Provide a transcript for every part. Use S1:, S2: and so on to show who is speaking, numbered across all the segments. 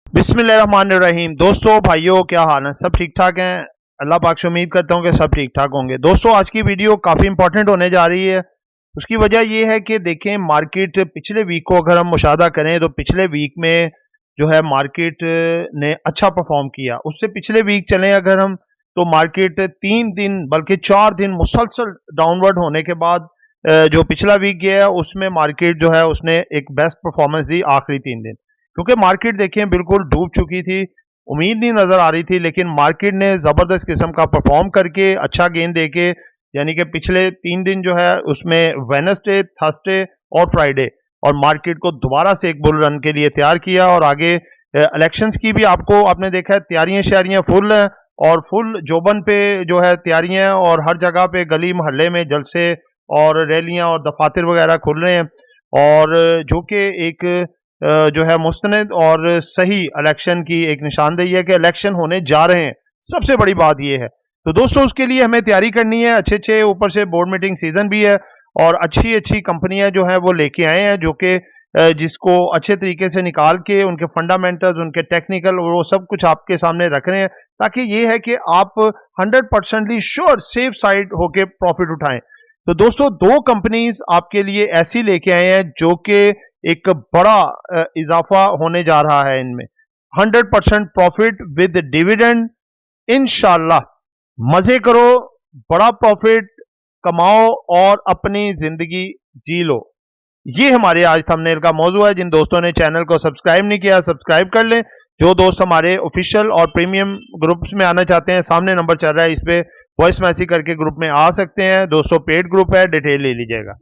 S1: बिस्मिल्लाहिर्रहमानिर्रहीम। दोस्तों भाइयों, क्या हाल है? सब ठीक ठाक हैं? अल्लाह पाक से उम्मीद करता हूं कि सब ठीक ठाक होंगे। दोस्तों, आज की वीडियो काफ़ी इंपॉर्टेंट होने जा रही है। उसकी वजह यह है कि देखें, मार्केट पिछले वीक को अगर हम मुशाहदा करें तो पिछले वीक में जो है मार्केट ने अच्छा परफॉर्म किया। उससे पिछले वीक चलें अगर हम, तो मार्केट 3 दिन बल्कि 4 दिन मुसलसल डाउनवर्ड होने के बाद जो पिछला वीक गया है उसमें मार्केट जो है उसने एक बेस्ट परफॉर्मेंस दी आखिरी 3 दिन। क्योंकि मार्केट देखें बिल्कुल डूब चुकी थी, उम्मीद नहीं नजर आ रही थी, लेकिन मार्केट ने जबरदस्त किस्म का परफॉर्म करके अच्छा गेन देके, यानी कि पिछले 3 दिन जो है उसमें वेडनेसडे, थर्सडे और फ्राइडे, और मार्केट को दोबारा से एक बुल रन के लिए तैयार किया। और आगे इलेक्शंस की भी आपने देखा है, तैयारियां शहरियां फुल हैं और फुल जोबन पे जो है तैयारियां, और हर जगह पे गली मोहल्ले में जलसे और रैलियां और दफातर वगैरह खुल रहे हैं, और जो कि एक जो है मुस्तनद और सही इलेक्शन की एक निशानदेही है कि इलेक्शन होने जा रहे हैं। सबसे बड़ी बात यह है। तो दोस्तों, उसके लिए हमें तैयारी करनी है। अच्छे ऊपर से बोर्ड मीटिंग सीजन भी है और अच्छी कंपनियां जो हैं वो लेके आए हैं, जो कि जिसको अच्छे तरीके से निकाल के उनके फंडामेंटल्स, उनके टेक्निकल, वो सब कुछ आपके सामने रख रहे हैं, ताकि ये है कि आप 100% श्योर सेफ साइड होके प्रॉफिट उठाएं। तो दोस्तों, 2 कंपनीज आपके लिए ऐसी लेके आए हैं जो कि एक बड़ा इजाफा होने जा रहा है इनमें। 100% प्रॉफिट विद डिविडेंड। इंशाल्लाह मजे करो, बड़ा प्रॉफिट कमाओ और अपनी जिंदगी जी लो। ये हमारे आज थंबनेल का मौजू है। जिन दोस्तों ने चैनल को सब्सक्राइब नहीं किया, सब्सक्राइब कर लें। जो दोस्त हमारे ऑफिशियल और प्रीमियम ग्रुप्स में आना चाहते हैं, सामने नंबर चल रहा है, इस पे वॉइस मैसेज करके ग्रुप में आ सकते हैं। 200 पेड ग्रुप है, डिटेल ले लीजिएगा।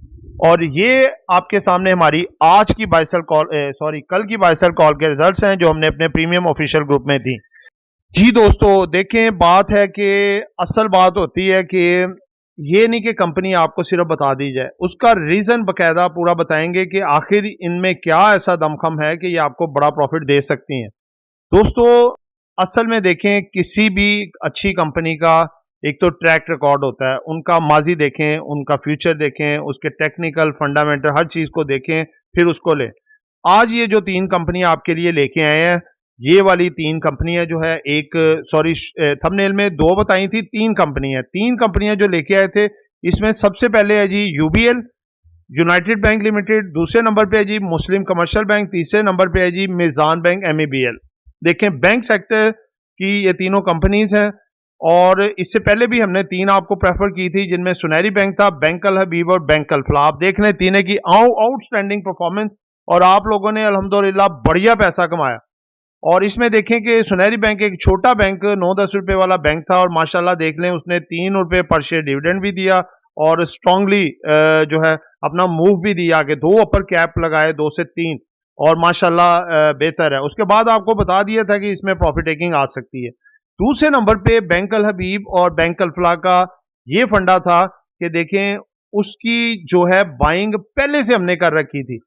S1: और ये आपके सामने हमारी आज की कल की बाइसल कॉल के रिजल्ट्स हैं जो हमने अपने प्रीमियम ऑफिशियल ग्रुप में दी। जी दोस्तों, देखें, बात है कि असल बात होती है कि ये नहीं कि कंपनी आपको सिर्फ बता दी जाए, उसका रीजन बकायदा पूरा बताएंगे कि आखिर इनमें क्या ऐसा दमखम है कि ये आपको बड़ा प्रॉफिट दे सकती हैं। दोस्तों, असल में देखें, किसी भी अच्छी कंपनी का एक तो ट्रैक रिकॉर्ड होता है, उनका माजी देखें, उनका फ्यूचर देखें, उसके टेक्निकल फंडामेंटल हर चीज को देखें, फिर उसको लें। आज ये जो 3 कंपनियां आपके लिए लेके आए हैं, ये वाली 3 कंपनियां जो है, थंबनेल में 2 बताई थी, 3 कंपनियां जो लेके आए थे। इसमें सबसे पहले है जी यूबीएल, यूनाइटेड बैंक लिमिटेड। दूसरे नंबर पे है जी मुस्लिम कमर्शियल बैंक। तीसरे नंबर पे है जी मिजान बैंक MEBL। देखें, बैंक सेक्टर की ये तीनों कंपनीज हैं, और इससे पहले भी हमने 3 आपको प्रेफर की थी, जिनमें सुनहरी बैंक था, बैंक अल हबीब और बैंक अल फलाह। आप देख लें, तीनों की आउटस्टैंडिंग परफॉर्मेंस, और आप लोगों ने अल्हम्दुलिल्लाह बढ़िया पैसा कमाया। और इसमें देखें कि सुनहरी बैंक एक छोटा बैंक 9-10 रुपए वाला बैंक था, और माशाल्लाह देख लें उसने 3 रुपए पर शेयर डिविडेंड भी दिया, और स्ट्रांगली जो है अपना मूव भी दिया कि 2 अपर कैप लगाए, 2 से 3, और माशाल्लाह बेहतर है। उसके बाद आपको बता दिया था कि इसमें प्रॉफिट टेकिंग आ सकती है। दूसरे नंबर पे बैंक अल हबीब और बैंक अल फलाह का ये फंडा था कि देखें, उसकी जो है बाइंग पहले से हमने कर रखी थी।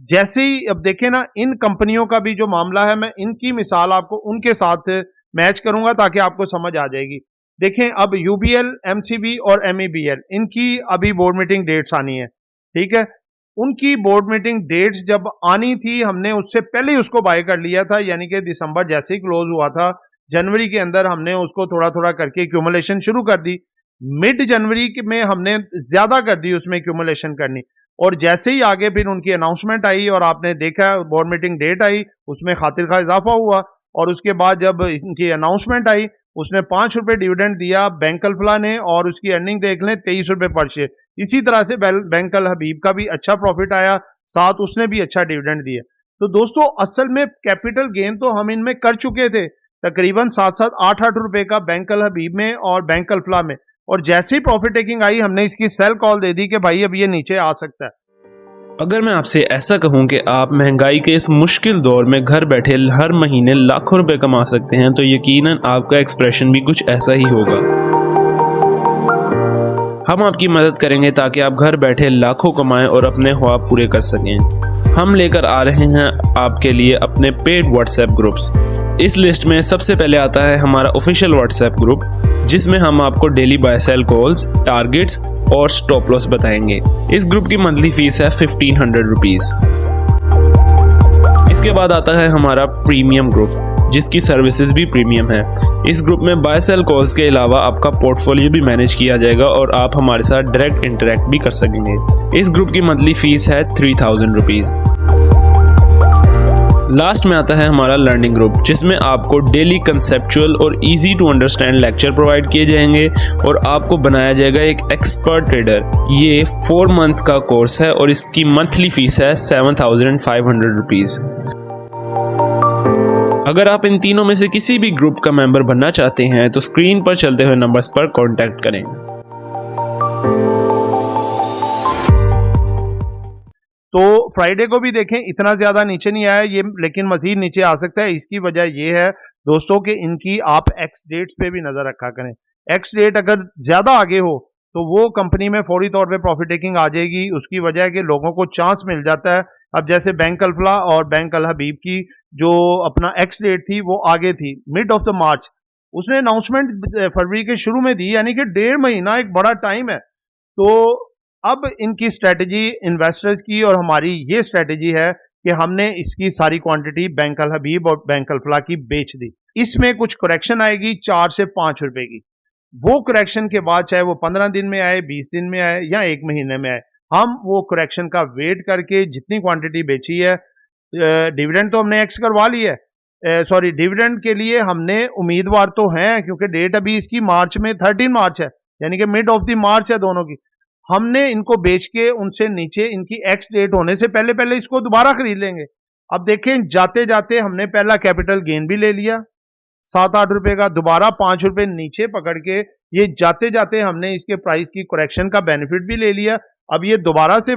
S1: जैसे ही अब देखें ना, इन कंपनियों का भी जो मामला है, मैं इनकी मिसाल आपको उनके साथ मैच करूंगा ताकि आपको समझ आ जाएगी। देखें, अब यूबीएल, MCB और MEBL, इनकी अभी बोर्ड मीटिंग डेट्स आनी है, ठीक है। उनकी बोर्ड मीटिंग डेट्स जब आनी थी, हमने उससे पहले ही उसको बाय कर लिया था, यानी कि दिसंबर जैसे ही क्लोज हुआ था, जनवरी के अंदर हमने उसको थोड़ा करके एक्यूमुलेशन शुरू कर दी। मिड जनवरी में हमने ज्यादा कर दी उसमें एक्यूमुलेशन करनी, और जैसे ही आगे फिर उनकी अनाउंसमेंट आई और आपने देखा बोर्ड मीटिंग डेट आई, उसमें खातिर खा इजाफा हुआ। और उसके बाद जब इनकी अनाउंसमेंट आई, उसने 5 रुपए डिविडेंड दिया बैंक अल फलाह ने, और उसकी अर्निंग देख लें 23 रुपए पर शेयर। इसी तरह से बैंक अल हबीब का भी अच्छा प्रॉफिट आया, साथ उसने भी अच्छा डिविडेंड दिया। तो दोस्तों, असल में कैपिटल गेन तो हम इनमें कर चुके थे, तकरीबन 7-8 रुपए का बैंक अल हबीब में और बैंक अल फलाह में। और जैसे ही प्रॉफिट टेकिंग आई, हमने इसकी सेल कॉल दे दी कि भाई अब ये नीचे आ सकता है।
S2: अगर मैं आपसे ऐसा कहूं कि आप महंगाई के इस मुश्किल दौर में घर बैठे हर महीने लाखों रुपए कमा सकते हैं, तो यकीनन आपका एक्सप्रेशन भी कुछ ऐसा ही होगा। हम आपकी मदद करेंगे ताकि आप घर बैठे लाखों कमाएं और अपने ख्वाब पूरे कर सकें। हम लेकर आ रहे हैं आपके लिए अपने पेड व्हाट्सएप ग्रुप्स। इस लिस्ट में सबसे पहले आता है हमारा ऑफिशियल व्हाट्सएप ग्रुप, जिसमें हम आपको daily buy sell calls, targets और स्टॉप लॉस बताएंगे। इस ग्रुप की मंथली फीस है 1500 रुपीज़। इसके बाद आता है हमारा प्रीमियम ग्रुप। जिसकी सर्विसेज भी प्रीमियम है। इस ग्रुप में बाय सेल कॉल्स के अलावा आपका पोर्टफोलियो भी मैनेज किया जाएगा और आप हमारे साथ डायरेक्ट इंटरेक्ट भी कर सकेंगे। इस ग्रुप की मंथली फीस है 3000 रुपीज़। लास्ट में आता है हमारा लर्निंग ग्रुप, जिसमें आपको डेली कंसेप्चुअल और easy to understand lecture provide किए जाएंगे और आपको बनाया जाएगा एक एक्सपर्ट ट्रेडर। ये 4 मंथ का कोर्स है और इसकी मंथली फीस है 7500 रुपीज़। अगर आप इन तीनों में से किसी भी ग्रुप का मेंबर बनना चाहते हैं तो स्क्रीन पर चलते हुए नंबर्स पर कॉन्टैक्ट करें।
S1: तो फ्राइडे को भी देखें इतना ज्यादा नीचे नहीं आया ये, लेकिन मजीद नीचे आ सकता है। इसकी वजह ये है दोस्तों कि इनकी आप एक्स डेट्स पे भी नजर रखा करें। एक्स डेट अगर ज्यादा आगे हो तो वो कंपनी में फौरी तौर पे प्रॉफिट टेकिंग आ जाएगी। उसकी वजह है कि लोगों को चांस मिल जाता है। अब जैसे बैंक अल्फला और बैंक अल हबीब की जो अपना एक्स डेट थी वो आगे थी, मिड ऑफ द मार्च। उसने अनाउंसमेंट फरवरी के शुरू में दी, यानी कि 1.5 महीना एक बड़ा टाइम है। तो अब इनकी स्ट्रेटजी इन्वेस्टर्स की और हमारी ये स्ट्रेटजी है कि हमने इसकी सारी क्वांटिटी बैंक अल हबीब और बैंक अल्फला की बेच दी। इसमें कुछ करेक्शन आएगी 4 से 5 रुपए की। वो करेक्शन के बाद चाहे वो 15 दिन में आए, 20 दिन में आए या 1 महीने में आए, हम वो करेक्शन का वेट करके जितनी क्वांटिटी बेची है, डिविडेंड तो हमने एक्स करवा ली है, सॉरी डिविडेंड के लिए हमने उम्मीदवार तो हैं क्योंकि डेट अभी इसकी मार्च में 13 मार्च है, यानी कि मिड ऑफ द मार्च है दोनों की। हमने इनको बेच के उनसे नीचे इनकी एक्स डेट होने से पहले पहले इसको दोबारा खरीद लेंगे। अब देखें जाते जाते हमने पहला कैपिटल गेन भी ले लिया 7-8 रुपए का, दोबारा 5 रुपए नीचे पकड़ के ये जाते जाते हमने इसके प्राइस की करेक्शन का बेनिफिट भी ले लिया। अब ये दोबारा से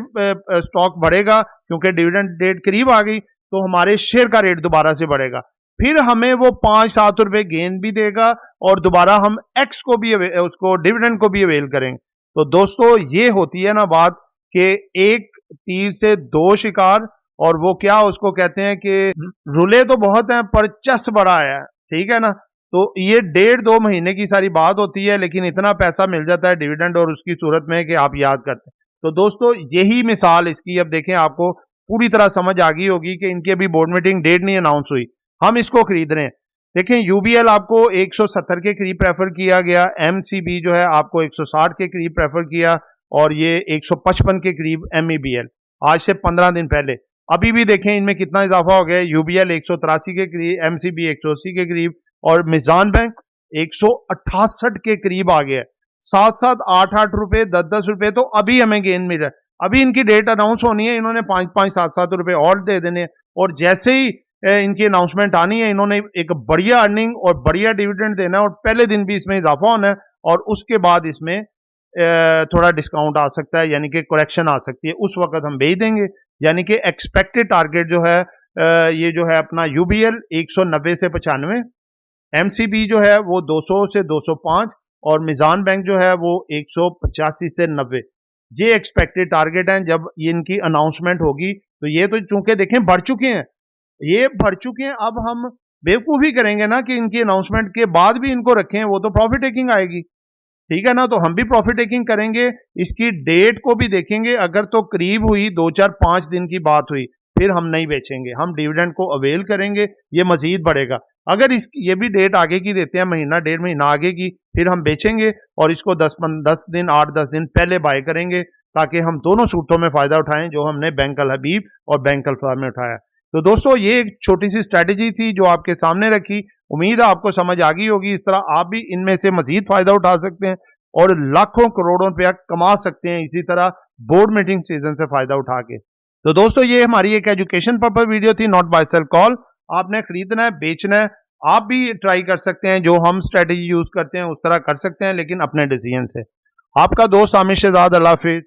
S1: स्टॉक बढ़ेगा क्योंकि डिविडेंड डेट करीब आ गई, तो हमारे शेयर का रेट दोबारा से बढ़ेगा। फिर हमें वो 5-7 रुपए गेन भी देगा और दोबारा हम एक्स को भी उसको डिविडेंड को भी अवेल करेंगे। तो दोस्तों ये होती है ना बात कि एक तीर से 2 शिकार, और वो क्या उसको कहते हैं कि रुले तो बहुत हैं पर चस बड़ा है, ठीक है ना। तो ये 1.5-2 महीने की सारी बात होती है, लेकिन इतना पैसा मिल जाता है डिविडेंड और उसकी सूरत में कि आप याद करते हैं। तो दोस्तों यही मिसाल इसकी, अब देखें आपको पूरी तरह समझ आ गई होगी कि इनकी अभी बोर्ड मीटिंग डेट नहीं अनाउंस हुई, हम इसको खरीद रहे हैं। देखें यूबीएल आपको 170 के करीब प्रेफर किया गया, एमसीबी जो है आपको 160 के करीब प्रेफर किया और ये 155 के करीब एमईबीएल आज से 15 दिन पहले। अभी भी देखें इनमें कितना इजाफा हो गया, यूबीएल 183 के करीब, एमसीबी 180 के करीब और मिजान बैंक 168 के करीब आ गया। 7-7, 8-8 रुपए, 10-10 रुपए तो अभी हमें गेन मिल रहा है। अभी इनकी डेट अनाउंस होनी है, इन्होंने 5-5, 7-7 रुपए और दे देने, और जैसे ही इनकी अनाउंसमेंट आनी है इन्होंने एक बढ़िया अर्निंग और बढ़िया डिविडेंड देना है और पहले दिन भी इसमें इजाफा होना है और उसके बाद इसमें थोड़ा डिस्काउंट आ सकता है, यानी कि करेक्शन आ सकती है, उस वक्त हम बेच देंगे। यानी कि एक्सपेक्टेड टारगेट जो है ये जो है अपना यूबीएल 190 से 95, एमसीबी जो है वो 200 से 205 और मिजान बैंक जो है वो 185 से 90। ये एक्सपेक्टेड टारगेट हैं। जब ये इनकी अनाउंसमेंट होगी तो ये तो चूंकि देखें बढ़ चुके हैं, ये बढ़ चुके हैं, अब हम बेवकूफ़ी करेंगे ना कि इनकी अनाउंसमेंट के बाद भी इनको रखें, वो तो प्रॉफिट टेकिंग आएगी, ठीक है ना। तो हम भी प्रॉफिट टेकिंग करेंगे, इसकी डेट को भी देखेंगे, अगर तो करीब हुई 2-4-5 दिन की बात हुई फिर हम नहीं बेचेंगे, हम डिविडेंड को अवेल करेंगे, ये मजीद बढ़ेगा। अगर इस ये भी डेट आगे की देते हैं, महीना 1.5 महीना आगे की, फिर हम बेचेंगे और इसको 10 दिन 8-10 दिन पहले बाय करेंगे ताकि हम दोनों सूरतों में फ़ायदा उठाएं जो हमने बैंक अल हबीब और बैंक अल्फला में उठाया। तो दोस्तों ये एक छोटी सी स्ट्रैटेजी थी जो आपके सामने रखी, उम्मीद है आपको समझ आ गई होगी। इस तरह आप भी इनमें से मजीद फ़ायदा उठा सकते हैं और लाखों करोड़ों रुपया कमा सकते हैं इसी तरह बोर्ड मीटिंग सीजन से फ़ायदा उठा के। तो दोस्तों ये हमारी एक एजुकेशन पर्पज वीडियो थी, नॉट बाय सेल कॉल। आपने खरीदना है, बेचना है, आप भी ट्राई कर सकते हैं, जो हम स्ट्रेटेजी यूज करते हैं उस तरह कर सकते हैं, लेकिन अपने डिसीजन से। आपका दोस्त आमिर शहजाद, अल्लाह हाफिज़।